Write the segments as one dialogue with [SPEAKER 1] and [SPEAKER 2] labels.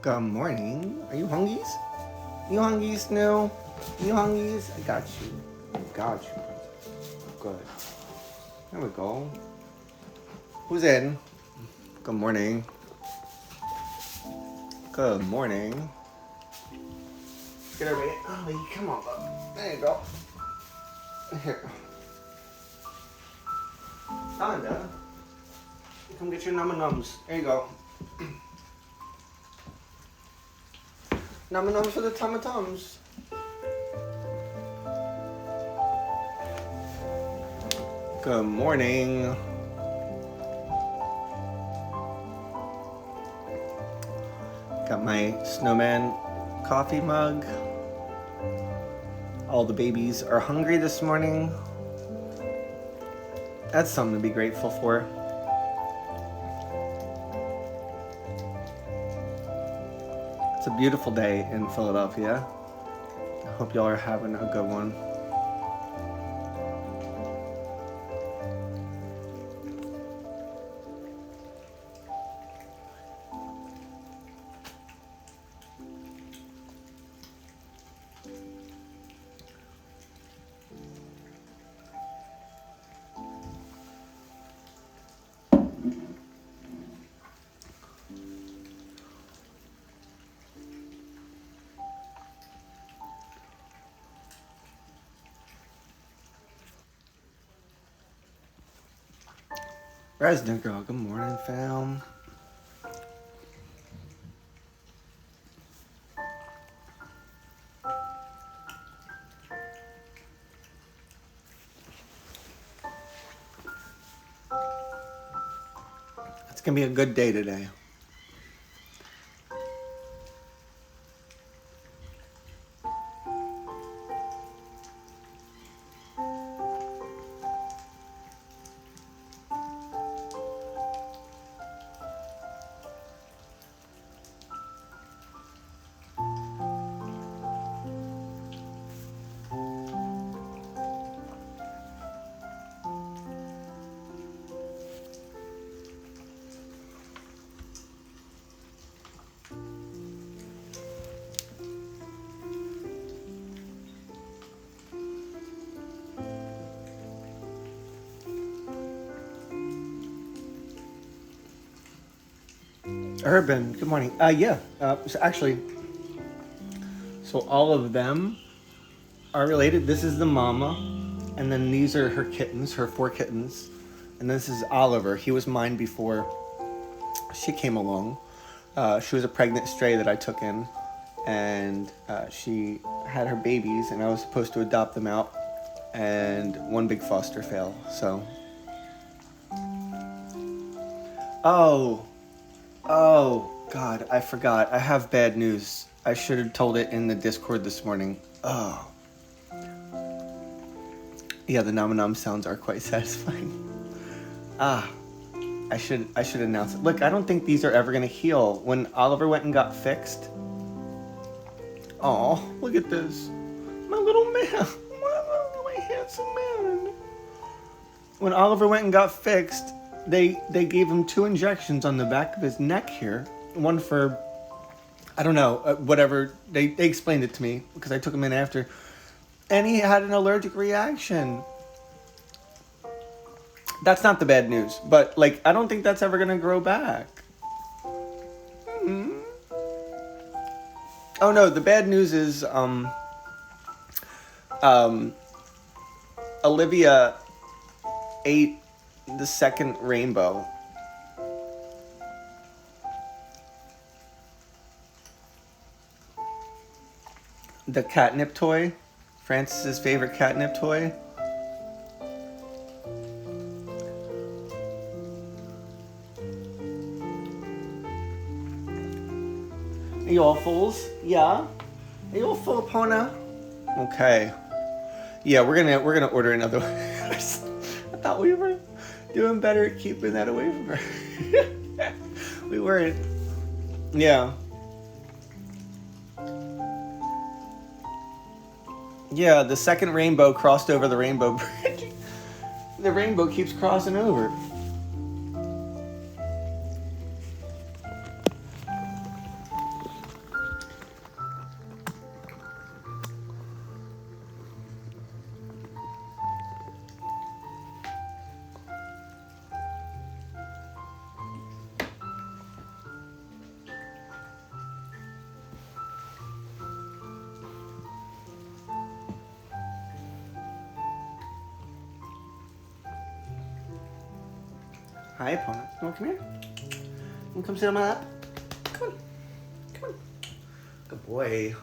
[SPEAKER 1] Good morning. Are you hungies? You hungies, Snoo? You hungies? I got you. I got you. Good. There we go. Who's in? Good morning. Good morning. Get everybody. Oh, come on, bub. There you go. Here. Donda. Come get your num-nums. There you go. Num-nums for the tum-tums. Good morning. Got my snowman coffee mug. All the babies are hungry this morning. That's something to be grateful for. It's a beautiful day in Philadelphia. I hope y'all are having a good one. Resident girl, good morning, fam. It's gonna be a good day today. Urban, good morning. Yeah, so all of them are related. This is the mama, and then these are her kittens, her 4 kittens. And this is Oliver. He was mine before she came along. She was a pregnant stray that I took in, and she had her babies, and I was supposed to adopt them out, and one big foster fail, so. Oh, God, I forgot. I have bad news. I should have told it in the Discord this morning. Oh. Yeah, the nom-nom sounds are quite satisfying. I should announce it. Look, I don't think these are ever gonna heal. When Oliver went and got fixed. Oh, look at this. My little man. My handsome man. When Oliver went and got fixed, they gave him 2 injections on the back of his neck here. One for, I don't know, whatever. They explained it to me because I took him in after. And he had an allergic reaction. That's not the bad news. But, like, I don't think that's ever going to grow back. Mm-hmm. Oh, no, the bad news is Olivia ate the second rainbow. The catnip toy. Francis's favorite catnip toy. Are you all fools? Yeah? Are you all full, Pona? Okay. Yeah, we're gonna order another one. I thought we were doing better at keeping that away from her. We weren't. Yeah. Yeah, the second rainbow crossed over the rainbow bridge. The rainbow keeps crossing over. Hi, Epona. You want to come here? You want to come sit on my lap? Come on. Come on. Good boy.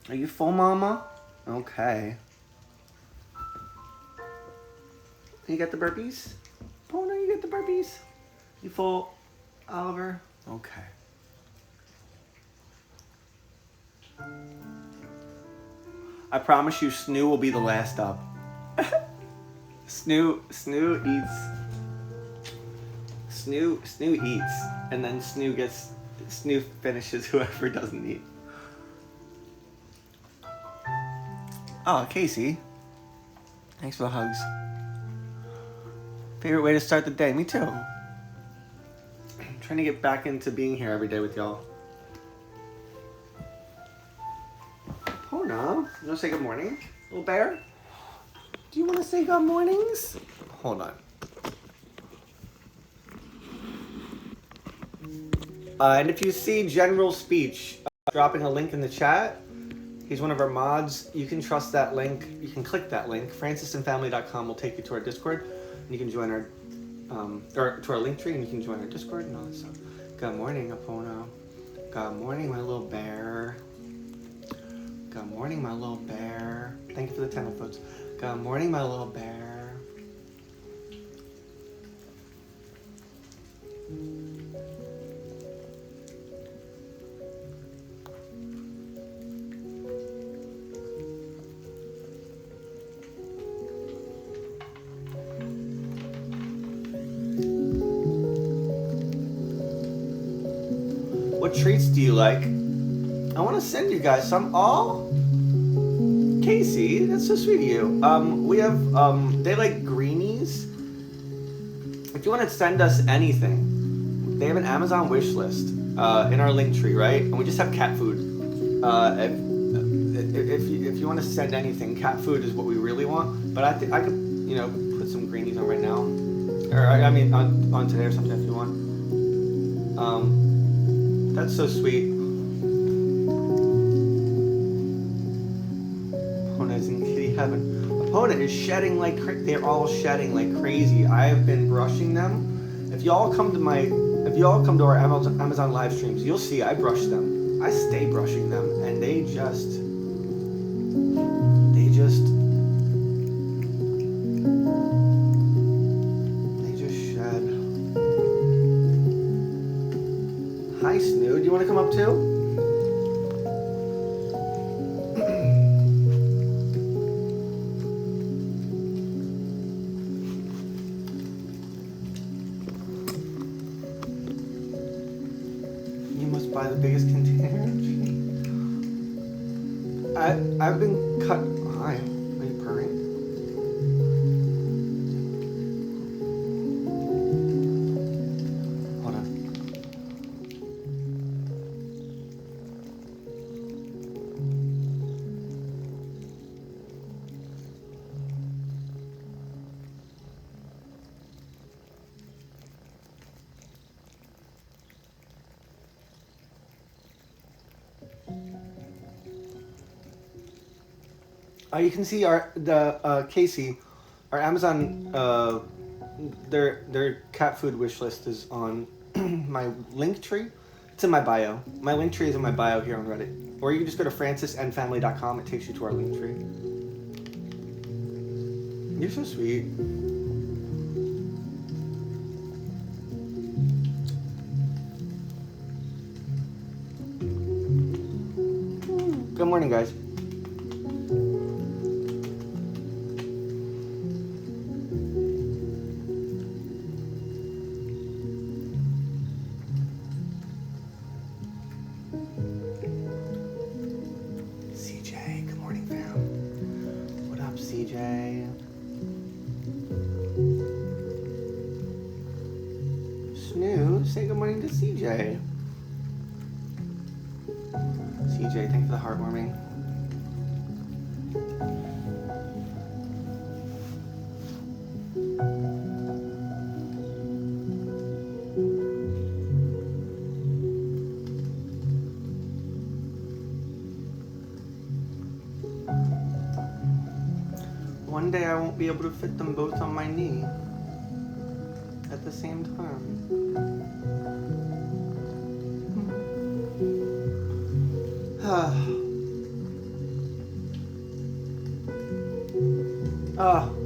[SPEAKER 1] Are you full, Mama? Okay. You got the burpees? Oh no, you got the burpees. You full, Oliver? Okay. I promise you, Snoo will be the last up. Snoo eats, and then Snoo finishes whoever doesn't eat. Oh, Casey. Thanks for the hugs. Favorite way to start the day? Me too. I'm trying to get back into being here every day with y'all. Oh no. You want to say good morning, little bear? Do you want to say good mornings? Hold on. And if you see General Speech dropping a link in the chat, he's one of our mods. You can trust that link. You can click that link. francisandfamily.com will take you to our Discord. And you can join our, or to our link tree, and you can join our Discord and all that stuff. Good morning, Epona. Good morning, my little bear. Good morning, my little bear. Thank you for the 10 votes. Good morning, my little bear. What treats do you like? I want to send you guys some. Oh, Casey, that's so sweet of you. We have they like greenies. If you want to send us anything, they have an Amazon wish list in our link tree, right? And we just have cat food. If you want to send anything, cat food is what we really want. But I think I could, you know, put some greenies on right now, or I mean on today or something if you want. That's so sweet. Epona's in kitty heaven. Epona is shedding like they're all shedding like crazy. I have been brushing them. If y'all come to our Amazon live streams, you'll see I brush them. I stay brushing them, and they just shed. Hi, Snoo. Do you want to come up too? You must buy the biggest container. I've been cut. Hi. Are you purring? Hold on. You can see Casey, our Amazon, their cat food wish list is on my link tree. It's in my bio. My link tree is in my bio here on Reddit. Or you can just go to francisandfamily.com. It takes you to our link tree. You're so sweet. Good morning, guys. CJ, good morning, fam. What up, CJ? Snoo, say good morning to CJ. CJ, thanks for the heartwarming. One day I won't be able to fit them both on my knee at the same time.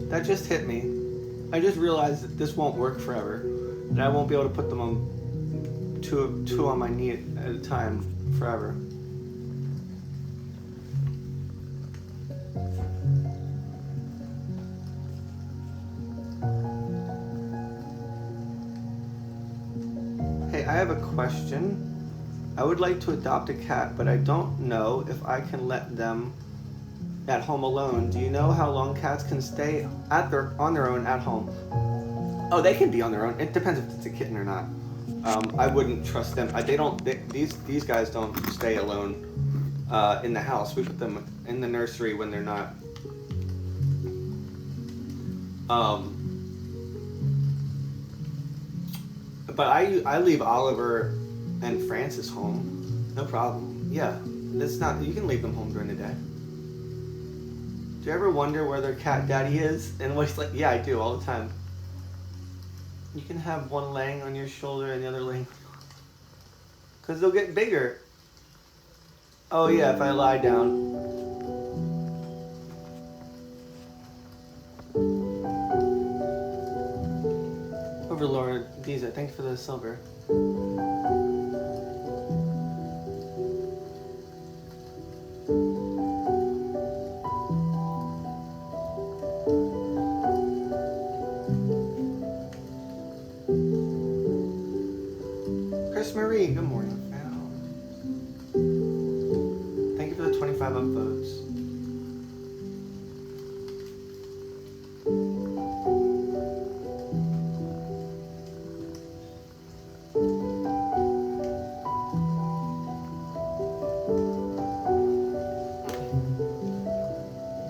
[SPEAKER 1] That just hit me. I just realized that this won't work forever. And I won't be able to put them on two on my knee at a time forever. Hey, I have a question. I would like to adopt a cat, but I don't know if I can let them at home alone. Do you know how long cats can stay on their own at home? Oh, they can be on their own. It depends if it's a kitten or not. I wouldn't trust them. These guys don't stay alone in the house. We put them in the nursery when they're not. But I leave Oliver and Francis home, no problem. Yeah, that's not. You can leave them home during the day. Do you ever wonder where their cat daddy is? And what he's like? Yeah, I do all the time. You can have one laying on your shoulder and the other laying, because they'll get bigger. Oh yeah, if I lie down. Overlord Giza, thanks for the silver. Chris Marie, good morning, fam. Thank you for the 25 upvotes.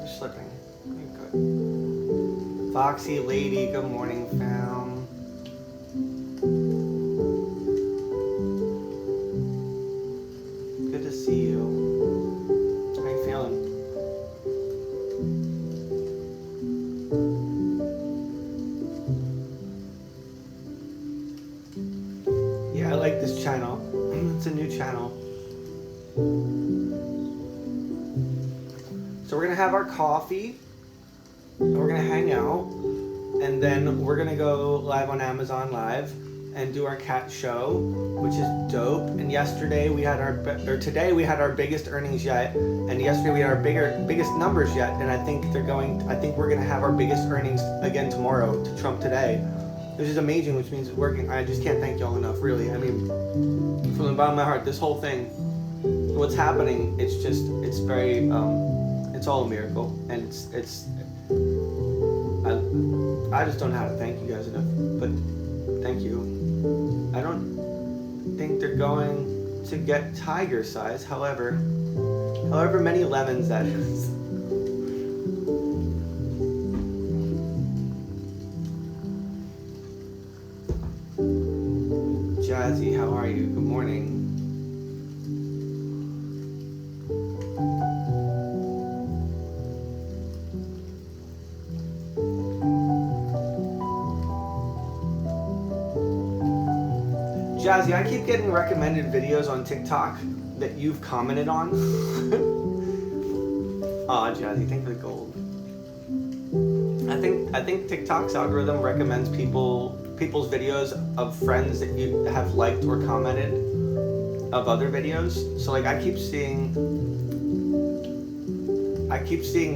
[SPEAKER 1] You're slipping. You're good. Foxy Lady, good morning, fam. Good to see you. How you feeling? Yeah, I like this channel. It's a new channel. So we're gonna have our coffee, and we're gonna hang out, and then we're gonna go live on Amazon Live and do our cat show, which is dope. And today we had our biggest earnings yet, and yesterday we had our biggest numbers yet. And I think we're gonna have our biggest earnings again tomorrow to trump today, which is amazing. Which means it's working. I just can't thank y'all enough, really. I mean, from the bottom of my heart, this whole thing, what's happening, it's very, it's all a miracle, and I just don't know how to thank you guys enough, but thank you. I don't think they're going to get tiger size, however many lemons that is. Jazzy, how are you? Good morning. Jazzy, I keep getting recommended videos on TikTok that you've commented on. Aw, Jazzy, thank you for the gold. I think TikTok's algorithm recommends people's videos of friends that you have liked or commented of other videos. So like I keep seeing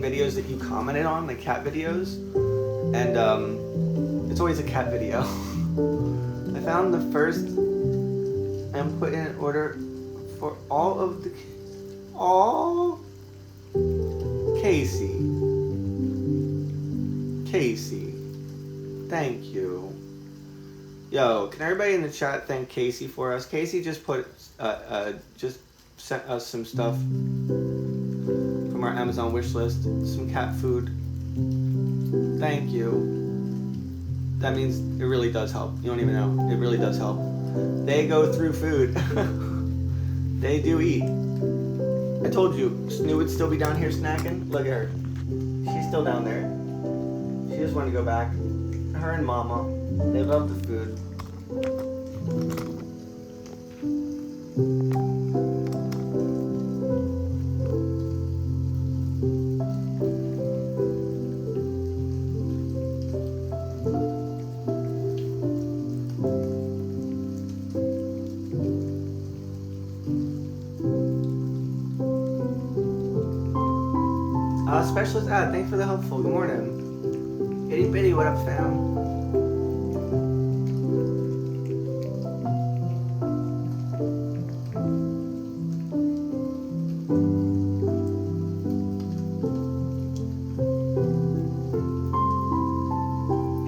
[SPEAKER 1] videos that you commented on, like cat videos, and it's always a cat video. I found the first and put in an order for all of the... All Casey, thank you. Yo, can everybody in the chat thank Casey for us? Casey just sent us some stuff from our Amazon wish list, some cat food. Thank you. That means it really does help. You don't even know. It really does help. They go through food. They do eat. I told you, Snoo would still be down here snacking. Look at her. She's still down there. She just wanted to go back. Her and Mama, they love the food. Specialist Ad, thanks for the helpful. Good morning. Itty bitty, what up, fam?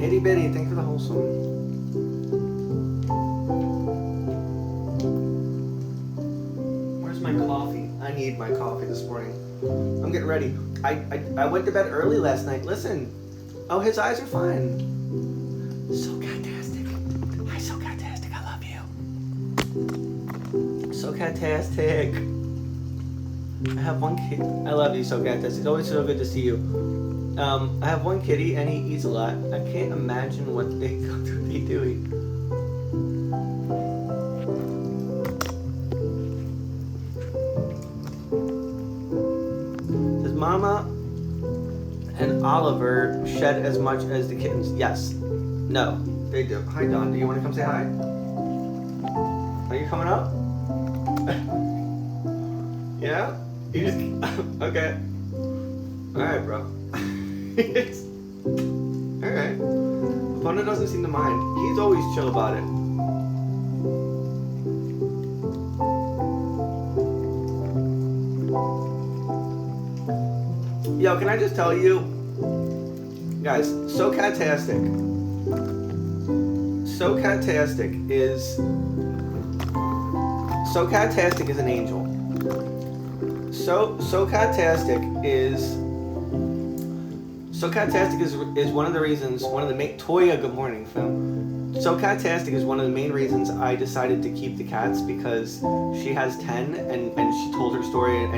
[SPEAKER 1] Itty bitty, thanks for the wholesome. Where's my coffee? I need my coffee this morning. I'm getting ready. I went to bed early last night. Listen. Oh, his eyes are fine. So catastic. Hi, so catastic. I love you. So catastic. I have one kid. I love you, so catastic. It's always so good to see you. I have one kitty and he eats a lot. I can't imagine what they go through. They do eat. Mama and Oliver shed as much as the kittens. Yes. No, they do. Hi, Don. Do you want to come say hi? Are you coming up? Yeah? You just... Okay. Alright, bro. Alright. Apona doesn't seem to mind. He's always chill about it. Yo, can I just tell you, guys, So Catastic is an angel. So Catastic is one of the reasons, Toya, good morning, fam. So Catastic is one of the main reasons I decided to keep the cats, because she has 10 and she told her story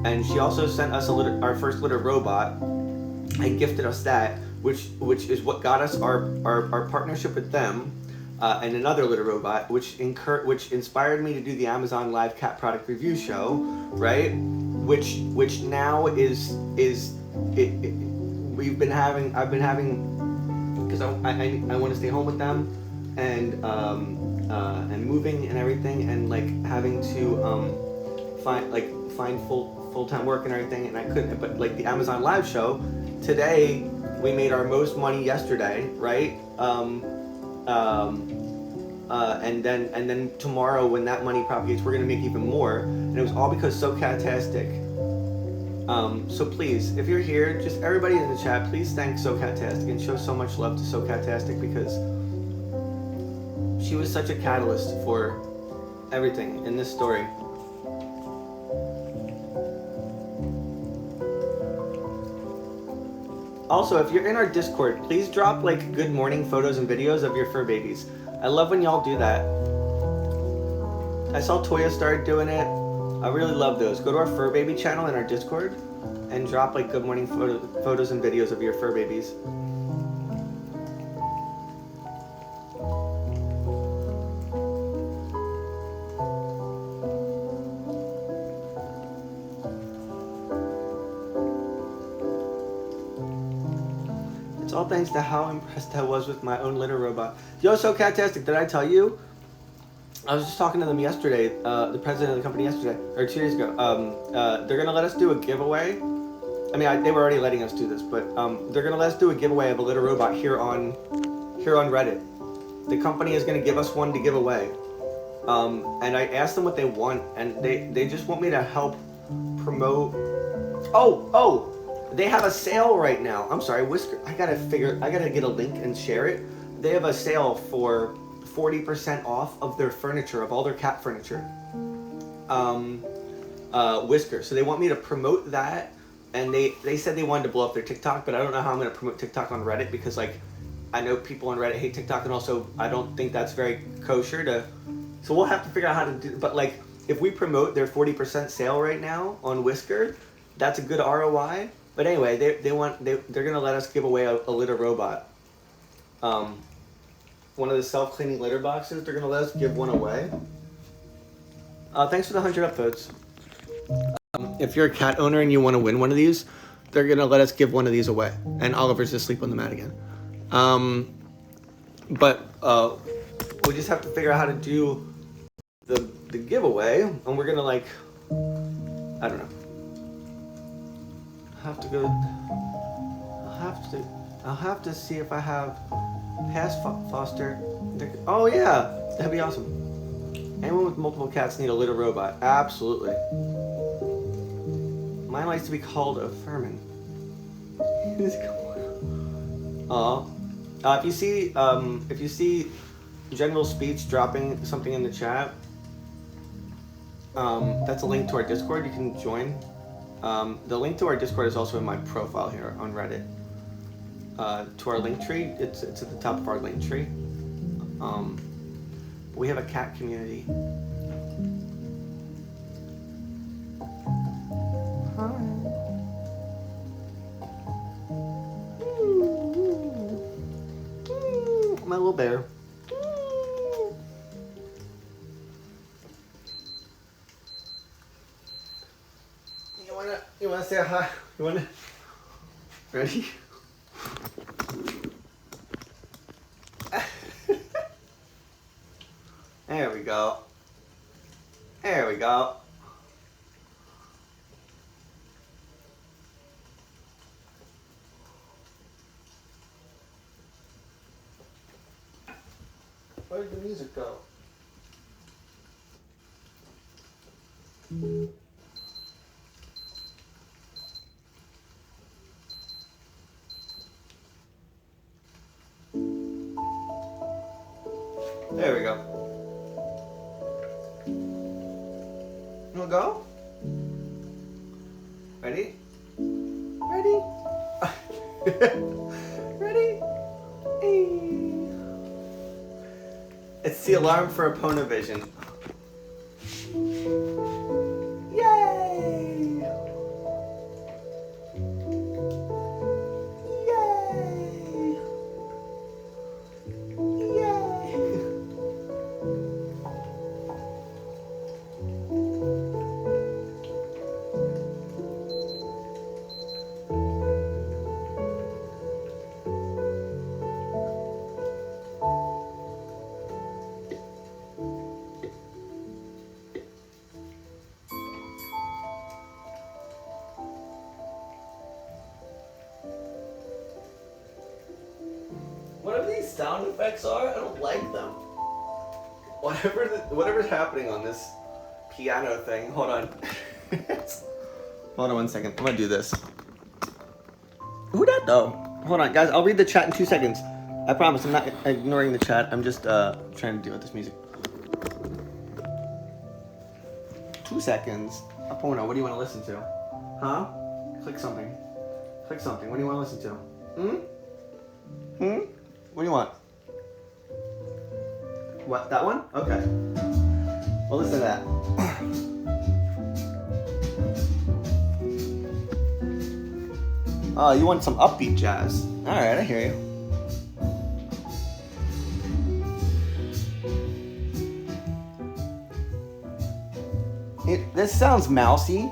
[SPEAKER 1] and she also sent us our first litter robot and gifted us that, which is what got us our partnership with them, and another litter robot, which inspired me to do the Amazon Live Cat Product Review Show, right? Which now is I've been having, because I want to stay home with them, and moving and everything, and like having to find full-time work and everything, and I couldn't. But like the Amazon Live show today, we made our most money yesterday, right? And then tomorrow, when that money propagates, we're gonna make even more, and it was all because So Catastic. So please, if you're here, just everybody in the chat, please thank So Catastic and show so much love to So Catastic, because she was such a catalyst for everything in this story. Also, if you're in our Discord, please drop like good morning photos and videos of your fur babies. I love when y'all do that. I saw Toya started doing it. I really love those. Go to our fur baby channel in our Discord and drop like good morning photos and videos of your fur babies. It's all thanks to how impressed I was with my own litter robot. Yo, So Catastic, did I tell you? I was just talking to them yesterday, the president of the company yesterday, or 2 days ago. They're gonna let us do a giveaway. I mean, they were already letting us do this, but they're gonna let us do a giveaway of a litter robot here on Reddit. The company is gonna give us one to give away. And I asked them what they want, and they just want me to help promote. Oh, they have a sale right now. I'm sorry, Whisker. I gotta get a link and share it. They have a sale for 40% off of their furniture, of all their cat furniture. Whisker. So they want me to promote that, and they said they wanted to blow up their TikTok, but I don't know how I'm gonna promote TikTok on Reddit, because like I know people on Reddit hate TikTok, and also I don't think that's very kosher to. So we'll have to figure out how to do. But like if we promote their 40% sale right now on Whisker, that's a good ROI. But anyway, they're gonna let us give away a litter robot. One of the self-cleaning litter boxes. They're gonna let us give one away. Thanks for the 100 upvotes. If you're a cat owner and you want to win one of these, they're gonna let us give one of these away. And Oliver's asleep on the mat again. But we just have to figure out how to do the giveaway, and we're gonna like, I don't know. I'll have to see if I have past foster. Oh yeah, that'd be awesome. Anyone with multiple cats need a litter robot? Absolutely. Mine likes to be called a Furman. If you see General Speech dropping something in the chat, that's a link to our Discord. You can join. The link to our Discord is also in my profile here on Reddit. To our link tree, it's at the top of our link tree. We have a cat community. Hi. My little bear. You wanna say hi? You wanna? Ready? There we go. There we go. Where did the music go? There we go. You wanna go? Ready? Ready? Ready? Hey. It's the alarm for Aponavision. Yay! Yay! Yay! Whatever these sound effects are, I don't like them. Whatever's happening on this piano thing. Hold on. Hold on 1 second. I'm gonna do this. Who that though? Hold on, guys. I'll read the chat in 2 seconds. I promise. I'm not ignoring the chat. I'm just trying to deal with this music. 2 seconds. Apona, what do you want to listen to? Huh? Click something. Click something. What do you want to listen to? What do you want? What, that one? Okay. Well, listen to that. Oh, you want some upbeat jazz. Alright, I hear you. This sounds mousy.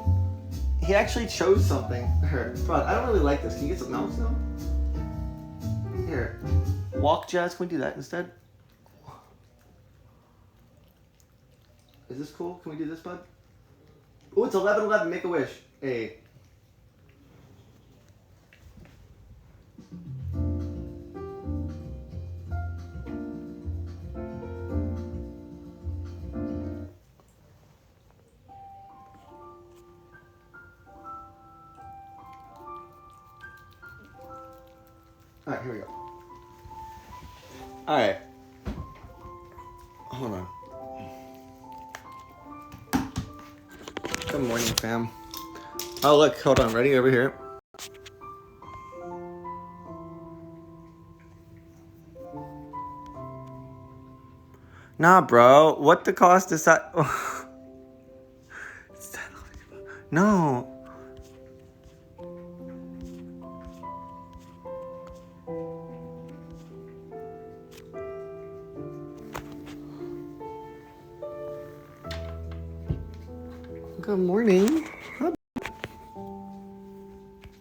[SPEAKER 1] He actually chose something. Bro, I don't really like this. Can you get something else though? Here. Walk jazz, can we do that instead? Is this cool? Can we do this, bud? Oh, it's 11:11. Make a wish. Hey. Alright, here we go. Alright. Hold on. Good morning, fam. Oh, look, hold on. Ready? Over here. Nah, bro. What the cost is that? No. Good morning.